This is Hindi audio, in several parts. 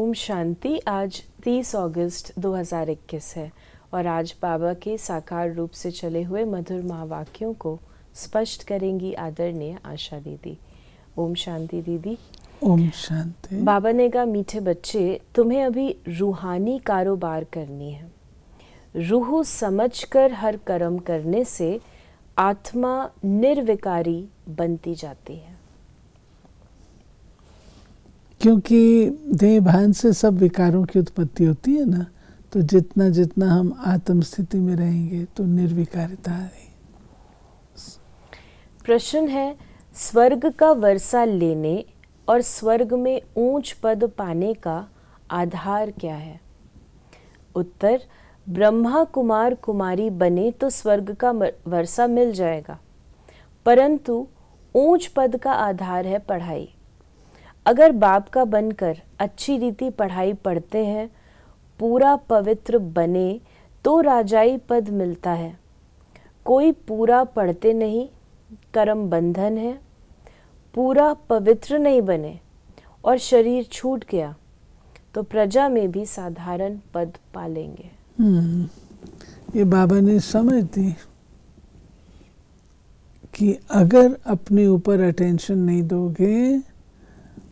ओम शांति। आज 30 अगस्त 2021 है और आज बाबा के साकार रूप से चले हुए मधुर महावाक्यों को स्पष्ट करेंगी आदरणीय आशा दीदी। ओम शांति दीदी। ओम शांति। बाबा ने कहा, मीठे बच्चे, तुम्हें अभी रूहानी कारोबार करनी है। रूह समझकर हर कर्म करने से आत्मा निर्विकारी बनती जाती है। क्योंकि देह भान से सब विकारों की उत्पत्ति होती है ना, तो जितना जितना हम आत्म स्थिति में रहेंगे तो निर्विकारिता आएगी। प्रश्न है, स्वर्ग का वर्षा लेने और स्वर्ग में ऊंच पद पाने का आधार क्या है? उत्तर, ब्रह्मा कुमार कुमारी बने तो स्वर्ग का वर्षा मिल जाएगा, परंतु ऊंच पद का आधार है पढ़ाई। अगर बाप का बनकर अच्छी रीति पढ़ाई पढ़ते हैं, पूरा पवित्र बने तो राजाई पद मिलता है। कोई पूरा पढ़ते नहीं, कर्म बंधन है। पूरा पवित्र नहीं बने और शरीर छूट गया तो प्रजा में भी साधारण पद पालेंगे। ये बाबा ने समझ दी कि अगर अपने ऊपर अटेंशन नहीं दोगे,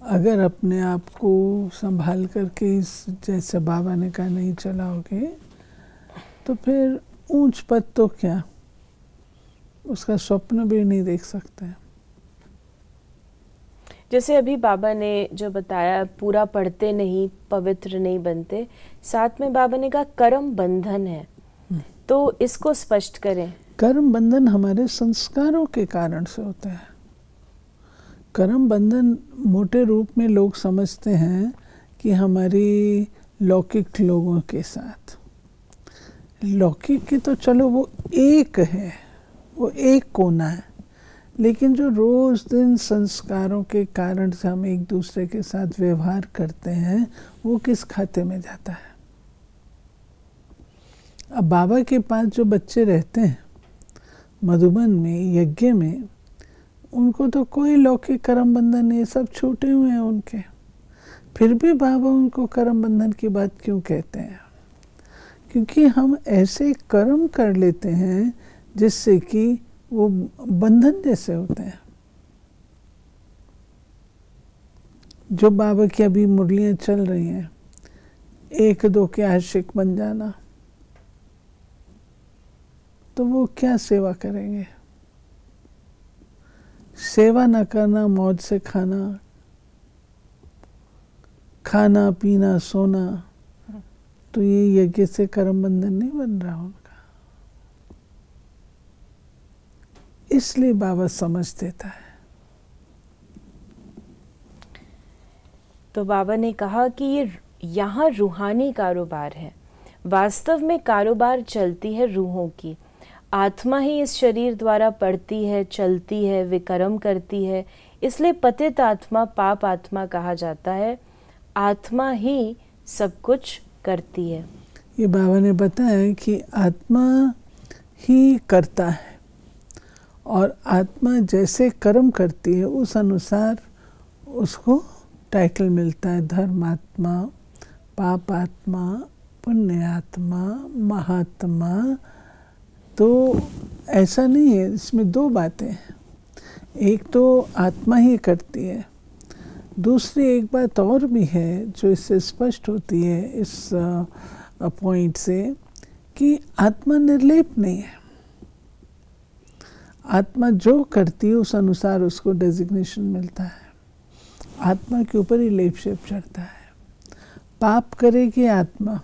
अगर अपने आप को संभाल करके इस जैसे बाबा ने कहा नहीं चलाओगे, तो फिर ऊंच पद तो क्या, उसका स्वप्न भी नहीं देख सकते। जैसे अभी बाबा ने जो बताया, पूरा पढ़ते नहीं, पवित्र नहीं बनते, साथ में बाबा ने कहा कर्म बंधन है, तो इसको स्पष्ट करें। कर्म बंधन हमारे संस्कारों के कारण से होता है। कर्म बंधन मोटे रूप में लोग समझते हैं कि हमारी लौकिक लोगों के साथ, लौकिक की तो चलो वो एक है, वो एक कोना है, लेकिन जो रोज दिन संस्कारों के कारण से हम एक दूसरे के साथ व्यवहार करते हैं, वो किस खाते में जाता है? अब बाबा के पास जो बच्चे रहते हैं मधुबन में, यज्ञ में, उनको तो कोई लौकिक कर्म बंधन नहीं, सब छूटे हुए हैं उनके। फिर भी बाबा उनको कर्म बंधन की बात क्यों कहते हैं? क्योंकि हम ऐसे कर्म कर लेते हैं जिससे कि वो बंधन जैसे होते हैं। जो बाबा की अभी मुरलियाँ चल रही हैं, एक दो के आशिक बन जाना, तो वो क्या सेवा करेंगे? सेवा न करना, मौज से खाना, खाना पीना सोना, तो ये यज्ञ से कर्म बंधन नहीं बन रहा उनका। इसलिए बाबा समझ देता है। तो बाबा ने कहा कि ये यहाँ रूहानी कारोबार है। वास्तव में कारोबार चलती है रूहों की। आत्मा ही इस शरीर द्वारा पढ़ती है, चलती है, विकर्म करती है। इसलिए पतित आत्मा पाप आत्मा कहा जाता है। आत्मा ही सब कुछ करती है। ये बाबा ने बताया कि आत्मा ही करता है और आत्मा जैसे कर्म करती है उस अनुसार उसको टाइटल मिलता है। धर्मात्मा, पापात्मा, पुण्यात्मा, महात्मा। तो ऐसा नहीं है, इसमें दो बातें हैं। एक तो आत्मा ही करती है, दूसरी एक बात और भी है जो इससे स्पष्ट होती है इस पॉइंट से, कि आत्मा निर्लेप नहीं है। आत्मा जो करती है उस अनुसार उसको डेजिग्नेशन मिलता है। आत्मा के ऊपर ही लेप शेप चढ़ता है। पाप करेगी आत्मा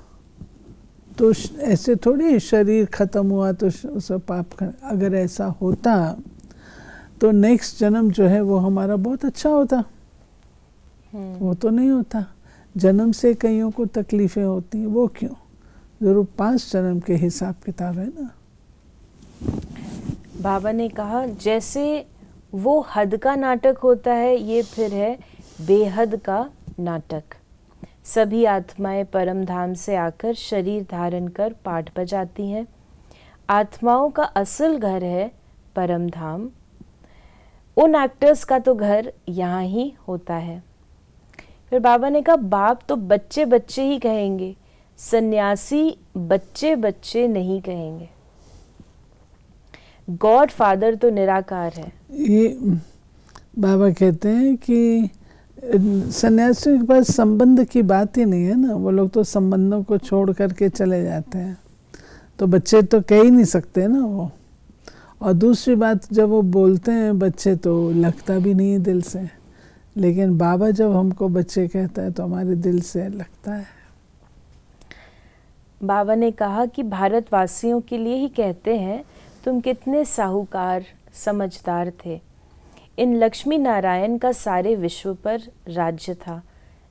तो ऐसे थोड़ी शरीर खत्म हुआ तो उसे पाप कर। अगर ऐसा होता तो नेक्स्ट जन्म जो है वो हमारा बहुत अच्छा होता। वो तो नहीं होता। जन्म से कईयों को तकलीफें होती हैं, वो क्यों? जरूर 5 जन्म के हिसाब किताब है ना। बाबा ने कहा जैसे वो हद का नाटक होता है, ये फिर है बेहद का नाटक। सभी आत्माएं परम धाम से आकर शरीर धारण कर पाठ बजाती हैं। आत्माओं का असल घर है परम धाम। उन एक्टर्स का तो घर यहाँ ही होता है। फिर बाबा ने कहा बाप तो बच्चे बच्चे ही कहेंगे, सन्यासी बच्चे बच्चे नहीं कहेंगे। गॉड फादर तो निराकार है। ये बाबा कहते हैं कि सन्यासियों के पास संबंध की बात ही नहीं है ना, वो लोग तो संबंधों को छोड़ करके चले जाते हैं, तो बच्चे तो कह ही नहीं सकते ना वो। और दूसरी बात, जब वो बोलते हैं बच्चे तो लगता भी नहीं है दिल से, लेकिन बाबा जब हमको बच्चे कहता है तो हमारे दिल से लगता है। बाबा ने कहा कि भारतवासियों के लिए ही कहते हैं, तुम कितने साहूकार समझदार थे। इन लक्ष्मी नारायण का सारे विश्व पर राज्य था,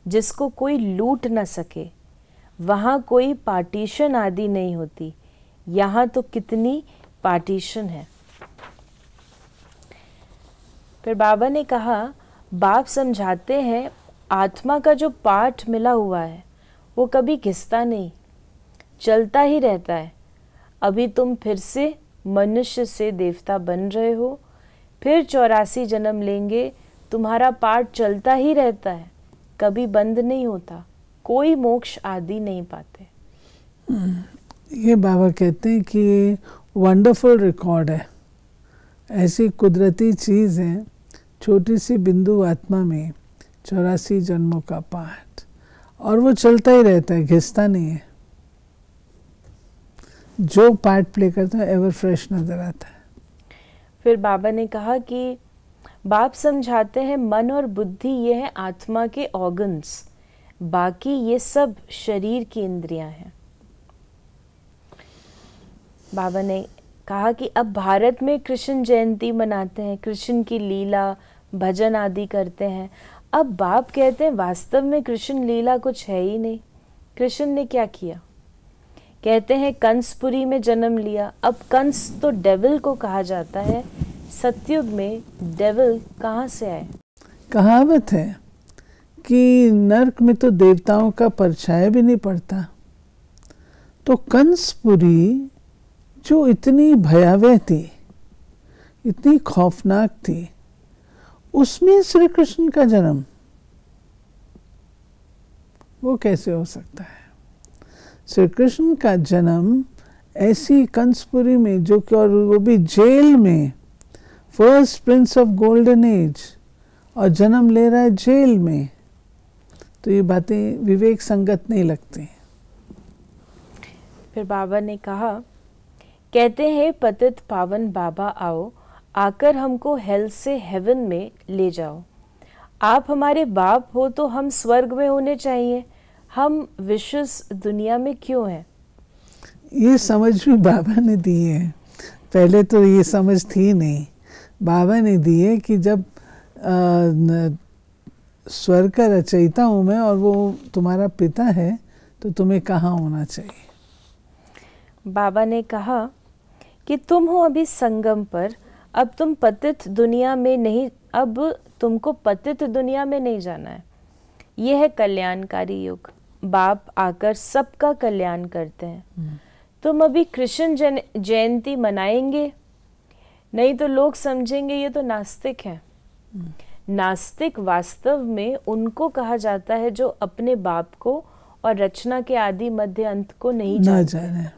जिसको कोई लूट न सके। वहाँ कोई पार्टीशन आदि नहीं होती, यहाँ तो कितनी पार्टीशन है। फिर बाबा ने कहा बाप समझाते हैं आत्मा का जो पाठ मिला हुआ है वो कभी घिसता नहीं, चलता ही रहता है। अभी तुम फिर से मनुष्य से देवता बन रहे हो, फिर 84 जन्म लेंगे, तुम्हारा पाठ चलता ही रहता है, कभी बंद नहीं होता, कोई मोक्ष आदि नहीं पाते। ये बाबा कहते हैं कि ये वंडरफुल रिकॉर्ड है, ऐसी कुदरती चीज़ है, छोटी सी बिंदु आत्मा में 84 जन्मों का पाठ, और वो चलता ही रहता है, घिसता नहीं है। जो पार्ट प्ले करता है एवर फ्रेश नजर आता है। फिर बाबा ने कहा कि बाप समझाते हैं मन और बुद्धि ये है आत्मा के ऑर्गन्स, बाकी ये सब शरीर की इंद्रियां हैं। बाबा ने कहा कि अब भारत में कृष्ण जयंती मनाते हैं, कृष्ण की लीला भजन आदि करते हैं। अब बाप कहते हैं वास्तव में कृष्ण लीला कुछ है ही नहीं। कृष्ण ने क्या किया? कहते हैं कंसपुरी में जन्म लिया। अब कंस तो डेविल को कहा जाता है, सतयुग में डेविल कहाँ से आए? कहावत है कि नरक में तो देवताओं का परछाया भी नहीं पड़ता, तो कंसपुरी जो इतनी भयावह थी, इतनी खौफनाक थी, उसमें श्री कृष्ण का जन्म, वो कैसे हो सकता है? श्री कृष्ण का जन्म ऐसी कंसपुरी में, जो कि और वो भी जेल में, first Prince of golden age, और जन्म ले रहा है जेल में, तो ये बातें विवेक संगत नहीं लगती। फिर बाबा ने कहा, कहते हैं पतित पावन बाबा आओ, आकर हमको हेल से हेवन में ले जाओ। आप हमारे बाप हो तो हम स्वर्ग में होने चाहिए, हम विश्व दुनिया में क्यों हैं? ये समझ भी बाबा ने दी है। पहले तो ये समझ थी नहीं, बाबा ने दी है कि जब स्वर्ग का रचयिता हूँ मैं और वो तुम्हारा पिता है, तो तुम्हें कहाँ होना चाहिए। बाबा ने कहा कि तुम हो अभी संगम पर, अब तुम पतित दुनिया में नहीं, अब तुमको पतित दुनिया में नहीं जाना है। यह है कल्याणकारी युग, बाप आकर सबका कल्याण करते हैं। तुम अभी कृष्ण जयंती मनाएंगे, नहीं तो लोग समझेंगे ये तो नास्तिक है। नास्तिक वास्तव में उनको कहा जाता है जो अपने बाप को और रचना के आदि मध्य अंत को नहीं जानते।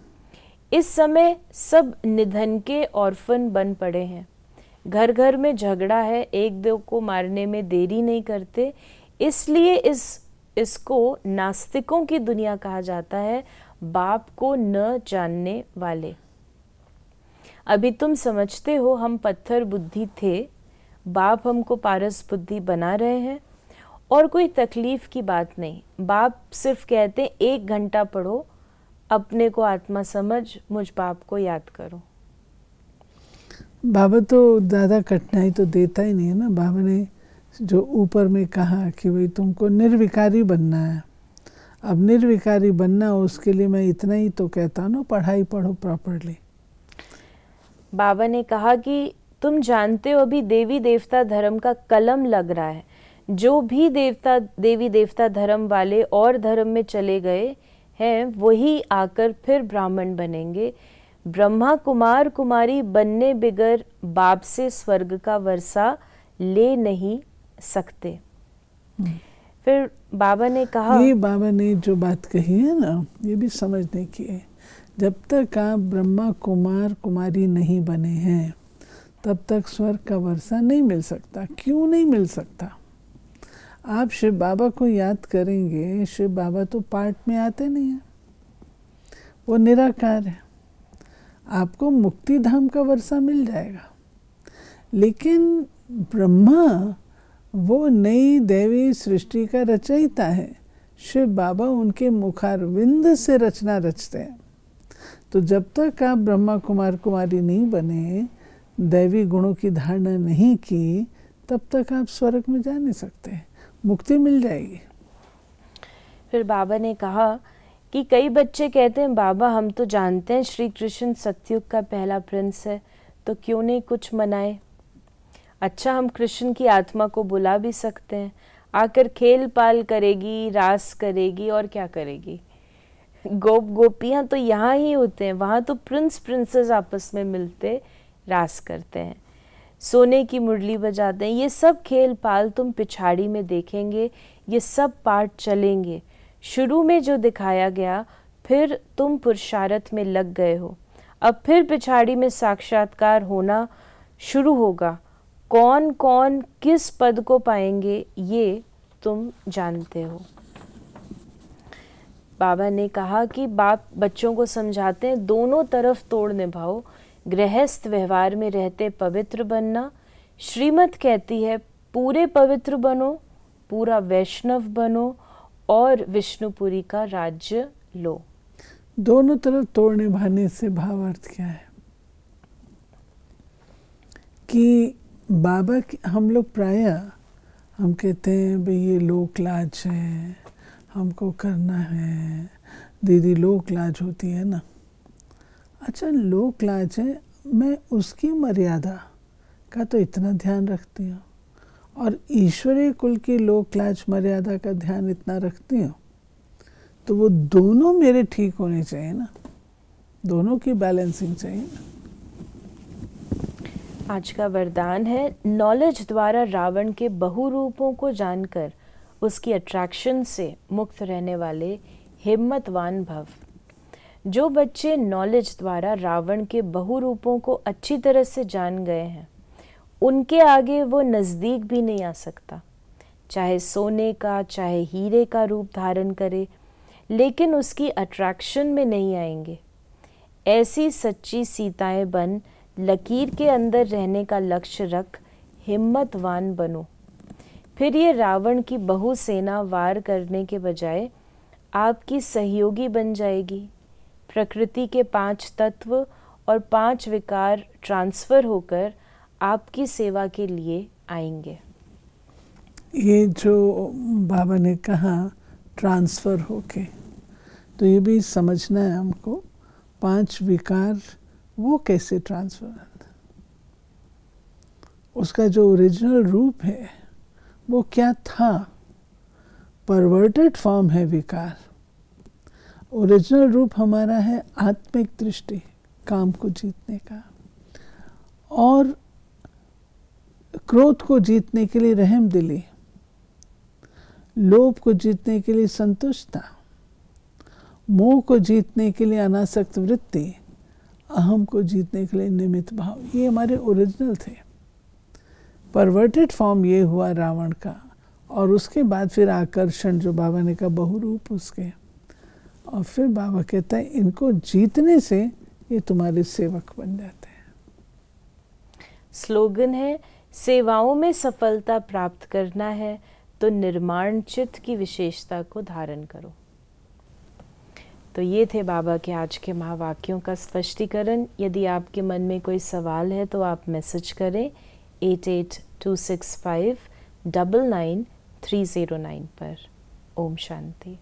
इस समय सब निधन के ऑर्फन बन पड़े हैं, घर घर में झगड़ा है, एक दो को मारने में देरी नहीं करते, इसलिए इसको नास्तिकों की दुनिया कहा जाता है, बाप को न जानने वाले। अभी तुम समझते हो हम पत्थर बुद्धि थे, बाप हमको पारस बुद्धि बना रहे हैं, और कोई तकलीफ की बात नहीं। बाप सिर्फ कहते 1 घंटा पढ़ो, अपने को आत्मा समझ, मुझ बाप को याद करो। बाबा तो ज़्यादा कठिनाई तो देता ही नहीं है ना। बाबा ने जो ऊपर में कहा कि भाई तुमको निर्विकारी बनना है, अब निर्विकारी बनना हो उसके लिए मैं इतना ही तो कहता हूँ ना, पढ़ाई पढ़ो प्रॉपरली। बाबा ने कहा कि तुम जानते हो अभी देवी देवता धर्म का कलम लग रहा है, जो भी देवी देवता धर्म वाले और धर्म में चले गए हैं वही आकर फिर ब्राह्मण बनेंगे। ब्रह्मा कुमार कुमारी बनने बिगर बाप से स्वर्ग का वर्षा ले नहीं सकते। फिर बाबा ने कहा, ये बाबा ने जो बात कही है ना, ये भी समझने की है। जब तक आप ब्रह्मा कुमार कुमारी नहीं बने हैं तब तक स्वर्ग का वर्षा नहीं मिल सकता। क्यों नहीं मिल सकता? आप शिव बाबा को याद करेंगे, शिव बाबा तो पार्ट में आते नहीं हैं, वो निराकार है। आपको मुक्ति धाम का वर्षा मिल जाएगा, लेकिन ब्रह्मा वो नई दैवी सृष्टि का रचयिता है। शिव बाबा उनके मुखारविंद से रचना रचते हैं। तो जब तक आप ब्रह्मा कुमार कुमारी नहीं बने, दैवी गुणों की धारणा नहीं की, तब तक आप स्वर्ग में जा नहीं सकते। मुक्ति मिल जाएगी। फिर बाबा ने कहा कि कई बच्चे कहते हैं, बाबा हम तो जानते हैं श्री कृष्ण सतयुग का पहला प्रिंस है, तो क्यों नहीं कुछ मनाए। अच्छा, हम कृष्ण की आत्मा को बुला भी सकते हैं, आकर खेल पाल करेगी, रास करेगी और क्या करेगी। गोप गोपियाँ तो यहाँ ही होते हैं, वहाँ तो प्रिंस प्रिंसेस आपस में मिलते रास करते हैं, सोने की मुरली बजाते हैं। ये सब खेल पाल तुम पिछाड़ी में देखेंगे, ये सब पाठ चलेंगे। शुरू में जो दिखाया गया, फिर तुम पुरुषार्थ में लग गए हो, अब फिर पिछाड़ी में साक्षात्कार होना शुरू होगा। कौन कौन किस पद को पाएंगे ये तुम जानते हो। बाबा ने कहा कि बाप बच्चों को समझाते हैं, दोनों तरफ तोड़ निभाओ। गृहस्थ व्यवहार में रहते पवित्र बनना, श्रीमत कहती है पूरे पवित्र बनो, पूरा वैष्णव बनो और विष्णुपुरी का राज्य लो। दोनों तरफ तोड़ निभाने से भावार्थ क्या है कि बाबा की हम लोग प्रायः हम कहते हैं भाई ये लोक लाज है, हमको करना है। दीदी लोक लाज होती है ना। अच्छा, लोक लाज है, मैं उसकी मर्यादा का तो इतना ध्यान रखती हूँ और ईश्वरीय कुल की लोक लाज मर्यादा का ध्यान इतना रखती हूँ, तो वो दोनों मेरे ठीक होने चाहिए ना, दोनों की बैलेंसिंग चाहिए ना। आज का वरदान है, नॉलेज द्वारा रावण के बहुरूपों को जानकर उसकी अट्रैक्शन से मुक्त रहने वाले हिम्मतवान भव। जो बच्चे नॉलेज द्वारा रावण के बहुरूपों को अच्छी तरह से जान गए हैं, उनके आगे वो नज़दीक भी नहीं आ सकता। चाहे सोने का चाहे हीरे का रूप धारण करे, लेकिन उसकी अट्रैक्शन में नहीं आएंगे। ऐसी सच्ची सीताएं बन लकीर के अंदर रहने का लक्ष्य रख हिम्मतवान बनो। फिर ये रावण की बहु सेना वार करने के बजाय आपकी सहयोगी बन जाएगी। प्रकृति के 5 तत्व और 5 विकार ट्रांसफ़र होकर आपकी सेवा के लिए आएंगे। ये जो बाबा ने कहा ट्रांसफ़र होके, तो ये भी समझना है हमको, 5 विकार वो कैसे ट्रांसफ़र, उसका जो ओरिजिनल रूप है वो क्या था। परवर्टेड फॉर्म है विकार, ओरिजिनल रूप हमारा है आत्मिक दृष्टि, काम को जीतने का, और क्रोध को जीतने के लिए रहम दिली, लोभ को जीतने के लिए संतुष्टता, मोह को जीतने के लिए अनासक्त वृत्ति, अहम को जीतने के लिए निमित्त भाव। ये हमारे ओरिजिनल थे। परवर्टेड फॉर्म ये हुआ रावण का, और उसके बाद फिर आकर्षण जो बाबा ने कहा बहुरूप उसके, और फिर बाबा कहता है इनको जीतने से ये तुम्हारे सेवक बन जाते हैं। स्लोगन है, सेवाओं में सफलता प्राप्त करना है तो निर्माण चित्त की विशेषता को धारण करो। तो ये थे बाबा के आज के महावाक्यों का स्पष्टीकरण। यदि आपके मन में कोई सवाल है तो आप मैसेज करें 8826599309 पर। ओम शांति।